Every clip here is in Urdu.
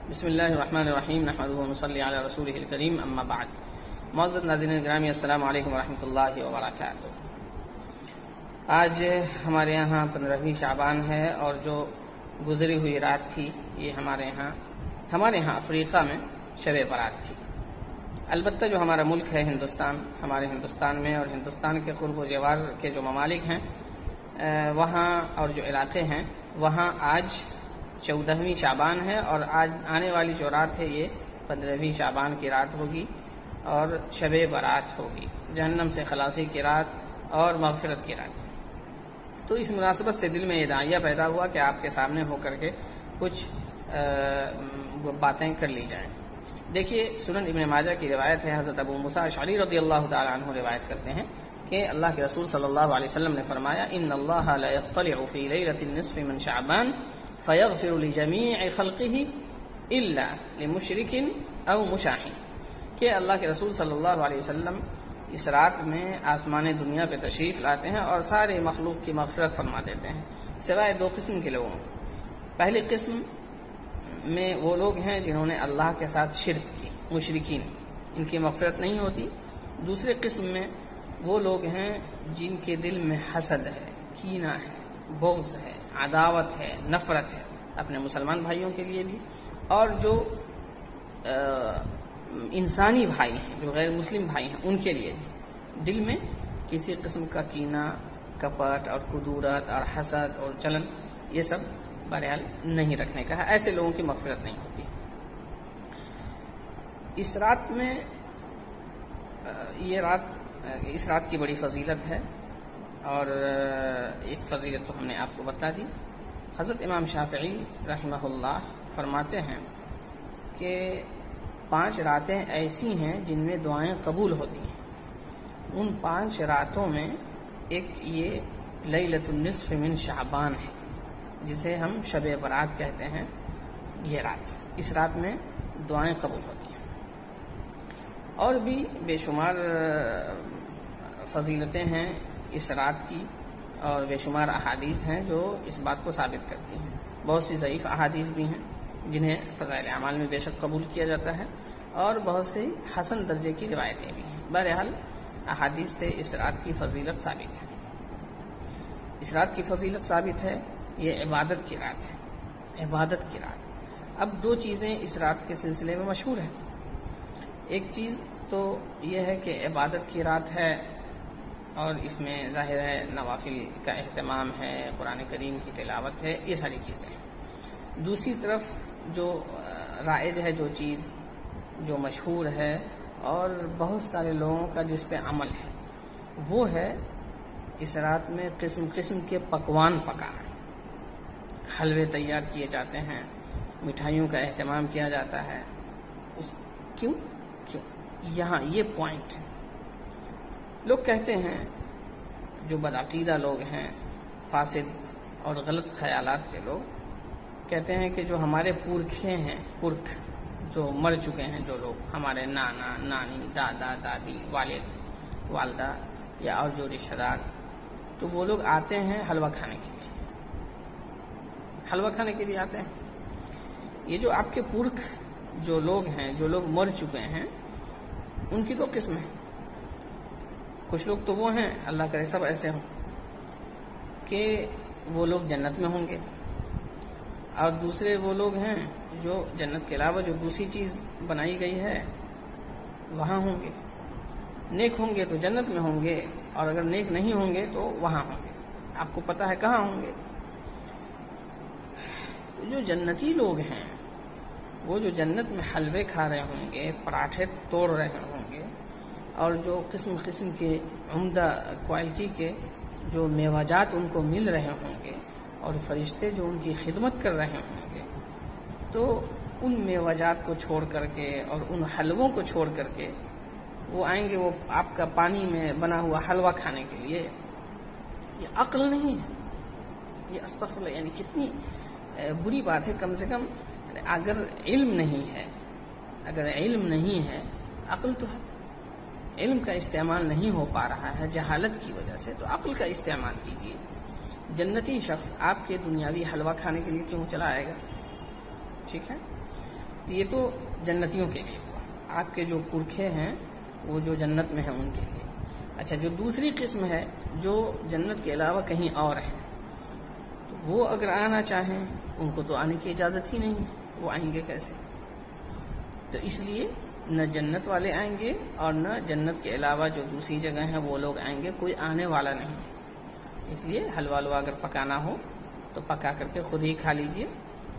بسم اللہ الرحمن الرحیم نحمدہ ونصلی علی رسولہ الکریم اما بعد. معزز ناظرین گرامی، السلام علیکم ورحمۃ اللہ وبرکاتہ. آج ہمارے یہاں 15ویں شعبان ہے اور جو گزری ہوئی رات تھی یہ ہمارے یہاں افریقہ میں شب برات تھی. البتہ جو ہمارا ملک ہے ہندوستان، ہمارے ہندوستان میں اور ہندوستان کے قرب و جوار کے جو ممالک ہیں وہاں اور جو علاقے ہیں وہاں آج 14ویں شعبان ہے اور آج آنے والی جو رات ہے یہ 15ویں شعبان کی رات ہوگی اور شب برات ہوگی، جہنم سے خلاصی کی رات اور مغفرت کی رات. تو اس مناسبت سے دل میں یہ داعیہ پیدا ہوا کہ آپ کے سامنے ہو کر کے کچھ باتیں کر لی جائیں. دیکھیے، سنن ابن ماجہ کی روایت ہے، حضرت ابو موسیٰ اشعری رضی اللہ تعالی عنہ روایت کرتے ہیں کہ اللہ کے رسول صلی اللہ علیہ وسلم نے فرمایا: ان اللہ لا يطلع فی لیلۃ النصف من شعبان فیغفر لجمیع خلقہ الا لمشرک او مشاحن. کہ اللہ کے رسول صلی اللہ علیہ وسلم اس رات میں آسمان دنیا پہ تشریف لاتے ہیں اور سارے مخلوق کی مغفرت فرما دیتے ہیں سوائے دو قسم کے لوگوں کو. پہلی قسم میں وہ لوگ ہیں جنہوں نے اللہ کے ساتھ شرک کی، مشرکین، ان کی مغفرت نہیں ہوتی. دوسرے قسم میں وہ لوگ ہیں جن کے دل میں حسد ہے، کینہ ہے، بغض ہے، عداوت ہے، نفرت ہے اپنے مسلمان بھائیوں کے لیے بھی، اور جو انسانی بھائی ہیں، جو غیر مسلم بھائی ہیں، ان کے لیے بھی دل میں کسی قسم کا کینہ، کپٹ اور کدورت اور حسد اور چلن یہ سب بہرحال نہیں رکھنے کا ہے. ایسے لوگوں کی مغفرت نہیں ہوتی. اس رات کی بڑی فضیلت ہے اور ایک فضیلت تو ہم نے آپ کو بتا دی. حضرت امام شافعی رحمہ اللہ فرماتے ہیں کہ 5 راتیں ایسی ہیں جن میں دعائیں قبول ہوتی ہیں. ان 5 راتوں میں ایک یہ لیلۃ النصف من شعبان ہے جسے ہم شب برات کہتے ہیں. یہ رات، اس رات میں دعائیں قبول ہوتی ہیں. اور بھی بے شمار فضیلتیں ہیں اس رات کی اور بے شمار احادیث ہیں جو اس بات کو ثابت کرتی ہیں. بہت سی ضعیف احادیث بھی ہیں جنہیں فضائل اعمال میں بے شک قبول کیا جاتا ہے اور بہت سی حسن درجے کی روایتیں بھی ہیں. بہرحال احادیث سے اس رات کی فضیلت ثابت ہے. اس رات کی فضیلت ثابت ہے. یہ عبادت کی رات ہے، عبادت کی رات. اب 2 چیزیں اس رات کے سلسلے میں مشہور ہیں. ایک چیز تو یہ ہے کہ عبادت کی رات ہے اور اس میں ظاہر ہے نوافل کا اہتمام ہے، قرآن کریم کی تلاوت ہے، یہ ساری چیزیں ہیں. دوسری طرف جو رائج ہے، جو چیز جو مشہور ہے اور بہت سارے لوگوں کا جس پہ عمل ہے، وہ ہے اس رات میں قسم قسم کے پکوان پکانا. حلوے تیار کیے جاتے ہیں، مٹھائیوں کا اہتمام کیا جاتا ہے. کیوں یہاں یہ پوائنٹ ہے. لوگ کہتے ہیں، جو بدعقیدہ لوگ ہیں، فاسد اور غلط خیالات کے لوگ کہتے ہیں کہ جو ہمارے پورکھے ہیں، پرکھ جو مر چکے ہیں، جو لوگ ہمارے نانا، نانی، دادا، دادی، والد، والدہ یا اور جو رشتہ دار، تو وہ لوگ آتے ہیں حلوہ کھانے کے لیے. حلوہ کھانے کے لیے آتے ہیں. یہ جو آپ کے پرکھ جو لوگ ہیں، جو لوگ مر چکے ہیں، ان کی 2 قسم ہیں. کچھ لوگ تو وہ ہیں، اللہ کرے سب ایسے ہوں، کہ وہ لوگ جنت میں ہوں گے، اور دوسرے وہ لوگ ہیں جو جنت کے علاوہ جو دوسری چیز بنائی گئی ہے وہاں ہوں گے. نیک ہوں گے تو جنت میں ہوں گے، اور اگر نیک نہیں ہوں گے تو وہاں ہوں گے. آپ کو پتا ہے کہاں ہوں گے. جو جنتی لوگ ہیں، وہ جو جنت میں حلوے کھا رہے ہوں گے، پراٹھے توڑ رہے ہوں گے، اور جو قسم قسم کے عمدہ کوالٹی کے جو میوجات ان کو مل رہے ہوں گے، اور فرشتے جو ان کی خدمت کر رہے ہوں گے، تو ان میوجات کو چھوڑ کر کے اور ان حلووں کو چھوڑ کر کے وہ آئیں گے، وہ آپ کا پانی میں بنا ہوا حلوہ کھانے کے لیے. یہ عقل نہیں ہے، یہ استغفر اللہ، یعنی کتنی بری بات ہے. کم سے کم اگر علم نہیں ہے، عقل تو ہے. علم کا استعمال نہیں ہو پا رہا ہے جہالت کی وجہ سے، تو عقل کا استعمال کیجیے. جنتی شخص آپ کے دنیاوی حلوہ کھانے کے لیے کیوں چلا آئے گا؟ ٹھیک ہے. یہ تو جنتیوں کے لیے ہوا، آپ کے جو پرکھے ہیں وہ جو جنت میں ہیں ان کے لیے۔ اچھا، جو دوسری قسم ہے جو جنت کے علاوہ کہیں اور ہے، تو وہ اگر آنا چاہیں ان کو تو آنے کی اجازت ہی نہیں ہے، وہ آئیں گے کیسے؟ تو اس لیے نہ جنت والے آئیں گے اور نہ جنت کے علاوہ جو دوسری جگہ ہیں وہ لوگ آئیں گے، کوئی آنے والا نہیں ہے۔ اس لیے حلوہ اگر پکانا ہو تو پکا کر کے خود ہی کھا لیجئے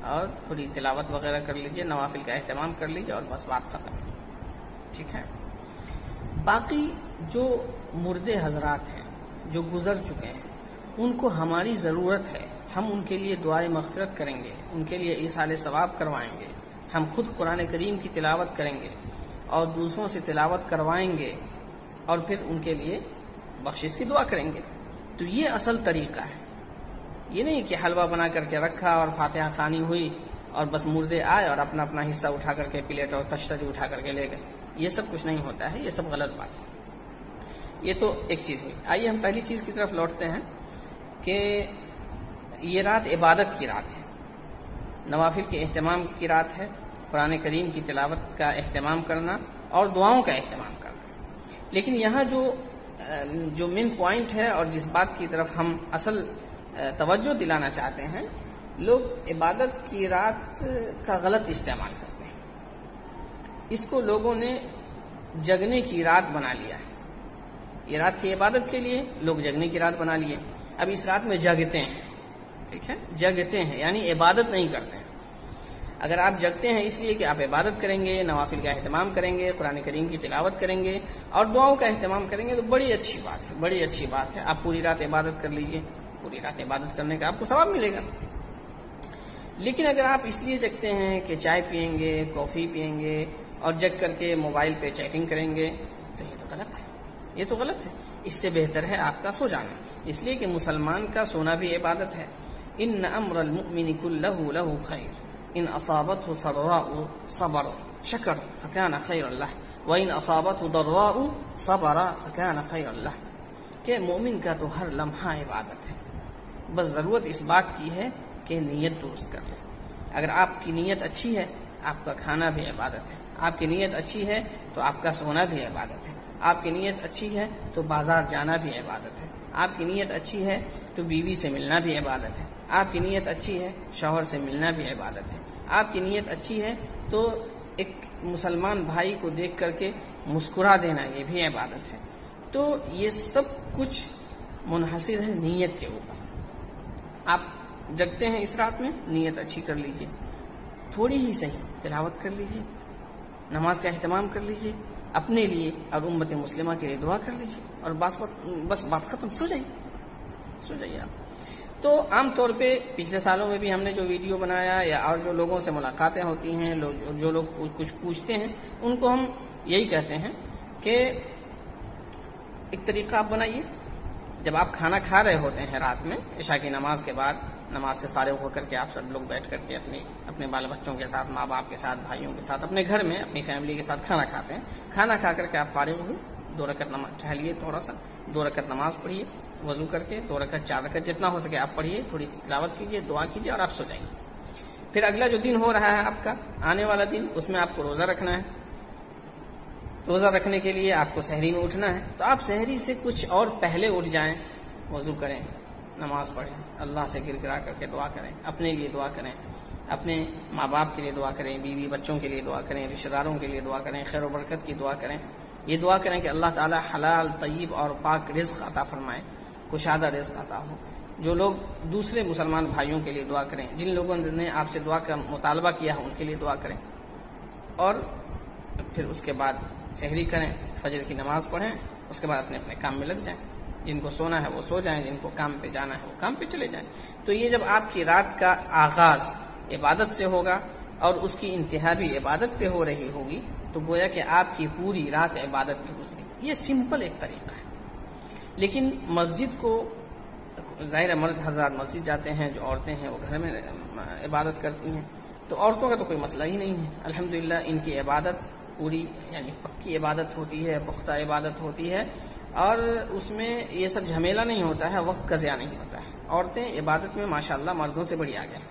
اور تھوڑی تلاوت وغیرہ کر لیجئے، نوافل کا اہتمام کر لیجئے اور بس بات ختم، ٹھیک ہے۔ باقی جو مردے حضرات ہیں جو گزر چکے ہیں ان کو ہماری ضرورت ہے، ہم ان کے لیے دعائے مغفرت کریں گے، ان کے لیے ایصال ثواب کروائیں گے، ہم خود قرآن کریم کی تلاوت کریں گے اور دوسروں سے تلاوت کروائیں گے اور پھر ان کے لیے بخشش کی دعا کریں گے۔ تو یہ اصل طریقہ ہے، یہ نہیں کہ حلوہ بنا کر کے رکھا اور فاتحہ خوانی ہوئی اور بس مردے آئے اور اپنا اپنا حصہ اٹھا کر کے پلیٹ اور تشتری اٹھا کر کے لے گئے۔ یہ سب کچھ نہیں ہوتا ہے، یہ سب غلط بات ہے۔ یہ تو ایک چیز ہوئی۔ آئیے ہم پہلی چیز کی طرف لوٹتے ہیں کہ یہ رات عبادت کی رات ہے، نوافل کے اہتمام کی رات ہے، قرآن کریم کی تلاوت کا اہتمام کرنا اور دعاؤں کا اہتمام کرنا۔ لیکن یہاں جو مین پوائنٹ ہے اور جس بات کی طرف ہم اصل توجہ دلانا چاہتے ہیں، لوگ عبادت کی رات کا غلط استعمال کرتے ہیں۔ اس کو لوگوں نے جگنے کی رات بنا لیا ہے۔ یہ رات تھی عبادت کے لیے، لوگ جگنے کی رات بنا لیے۔ اب اس رات میں جگتے ہیں، ٹھیک ہے، جگتے ہیں یعنی عبادت نہیں کرتے ہیں۔ اگر آپ جگتے ہیں اس لیے کہ آپ عبادت کریں گے، نوافل کا اہتمام کریں گے، قرآن کریم کی تلاوت کریں گے اور دعاؤں کا اہتمام کریں گے تو بڑی اچھی بات ہے، بڑی اچھی بات ہے۔ آپ پوری رات عبادت کر لیجئے، پوری رات عبادت کرنے کا آپ کو ثواب ملے گا۔ لیکن اگر آپ اس لیے جگتے ہیں کہ چائے پئیں گے، کافی پئیں گے اور جگ کر کے موبائل پہ چیٹنگ کریں گے تو یہ تو غلط ہے، یہ تو غلط ہے۔ اس سے بہتر ہے آپ کا سو جانا، اس لیے کہ مسلمان کا سونا بھی عبادت ہے۔ ان امر المؤمن كله له خیر ان اصابته سراء صبر شکر فكان خيرا له وان اصابته ضراء صبر فكان خيرا له، کہ مومن کا تو ہر لمحہ عبادت ہے، بس ضرورت اس بات کی ہے کہ نیت درست کر لیں۔ اگر آپ کی نیت اچھی ہے آپ کا کھانا بھی عبادت ہے، آپ کی نیت اچھی ہے تو آپ کا سونا بھی عبادت ہے، آپ کی نیت اچھی ہے تو بازار جانا بھی عبادت ہے، آپ کی نیت اچھی ہے تو بیوی سے ملنا بھی عبادت ہے، آپ کی نیت اچھی ہے شوہر سے ملنا بھی عبادت ہے، آپ کی نیت اچھی ہے تو ایک مسلمان بھائی کو دیکھ کر کے مسکرا دینا یہ بھی عبادت ہے۔ تو یہ سب کچھ منحصر ہے نیت کے اوپر۔ آپ جگتے ہیں اس رات میں، نیت اچھی کر لیجئے، تھوڑی ہی صحیح تلاوت کر لیجئے، نماز کا اہتمام کر لیجئے، اپنے لیے اور امت مسلمہ کے لیے دعا کر لیجئے اور بس بات ختم، سو جائیے آپ۔ تو عام طور پہ پچھلے سالوں میں بھی ہم نے جو ویڈیو بنایا یا اور جو لوگوں سے ملاقاتیں ہوتی ہیں، جو لوگ کچھ پوچھتے ہیں ان کو ہم یہی کہتے ہیں کہ ایک طریقہ آپ بنائیے، جب آپ کھانا کھا رہے ہوتے ہیں رات میں عشاء کی نماز کے بعد، نماز سے فارغ ہو کر کے آپ سب لوگ بیٹھ کر کے اپنے بال بچوں کے ساتھ، ماں باپ کے ساتھ، بھائیوں کے ساتھ، اپنے گھر میں اپنی فیملی کے ساتھ کھانا کھاتے ہیں۔ کھانا کھا کر کے آپ فارغ ہوئے، 2 رکعت نماز ٹہلیے، تھوڑا سا 2 رکعت نماز پڑھیے، وضو کر کے 2 رکعت 4 رکعت جتنا ہو سکے آپ پڑھیے، تھوڑی سی تلاوت کیجیے، دعا کیجیے اور آپ سو جائیے۔ پھر اگلا جو دن ہو رہا ہے آپ کا آنے والا دن، اس میں آپ کو روزہ رکھنا ہے۔ روزہ رکھنے کے لیے آپ کو سحری میں اٹھنا ہے، تو آپ سحری سے کچھ اور پہلے اٹھ جائیں، وضو کریں، نماز پڑھیں، اللہ سے گر گرا کر کے دعا کریں، اپنے لیے دعا کریں، اپنے ماں باپ کے لیے دعا کریں، بیوی بچوں کے لیے دعا کریں، رشتہ داروں کے لیے دعا کریں، خیر و برکت کی دعا کریں۔ یہ دعا کریں کہ اللہ تعالی حلال، طیب اور پاک رزق عطا فرمائے، کشادہ رزق عطا ہو۔ جو لوگ دوسرے مسلمان بھائیوں کے لیے دعا کریں، جن لوگوں نے آپ سے دعا کا مطالبہ کیا ہے ان کے لیے دعا کریں، اور پھر اس کے بعد سحری کریں، فجر کی نماز پڑھیں، اس کے بعد اپنے اپنے کام میں لگ جائیں۔ جن کو سونا ہے وہ سو جائیں، جن کو کام پہ جانا ہے وہ کام پہ چلے جائیں۔ تو یہ جب آپ کی رات کا آغاز عبادت سے ہوگا اور اس کی انتہا بھی عبادت پہ ہو رہی ہوگی تو گویا کہ آپ کی پوری رات عبادت میں گزری۔ یہ سمپل ایک طریقہ ہے۔ لیکن مسجد کو ظاہر مرد حضرات مسجد جاتے ہیں، جو عورتیں ہیں وہ گھر میں عبادت کرتی ہیں، تو عورتوں کا تو کوئی مسئلہ ہی نہیں ہے۔ الحمدللہ ان کی عبادت پوری یعنی پکی عبادت ہوتی ہے، پختہ عبادت ہوتی ہے، اور اس میں یہ سب جھمیلا نہیں ہوتا ہے، وقت کا ضیاع نہیں ہوتا ہے۔ عورتیں عبادت میں ماشاءاللہ مردوں سے بڑی آگے ہیں۔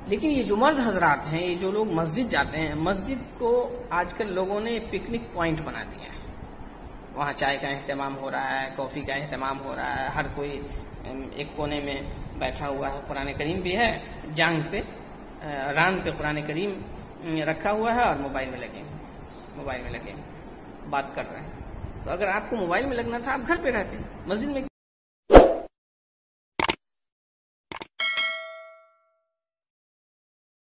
لیکن یہ جو مرد حضرات ہیں، یہ جو لوگ مسجد جاتے ہیں، مسجد کو آج کل لوگوں نے پکنک پوائنٹ بنا دیا ہے. وہاں چائے کا اہتمام ہو رہا ہے، کافی کا اہتمام ہو رہا ہے، ہر کوئی ایک کونے میں بیٹھا ہوا ہے. قرآن کریم بھی ہے جانگ پہ، ران پہ قرآن کریم رکھا ہوا ہے، اور موبائل میں لگے بات کر رہے ہیں. تو اگر آپ کو موبائل میں لگنا تھا، آپ گھر پہ رہتے، مسجد میں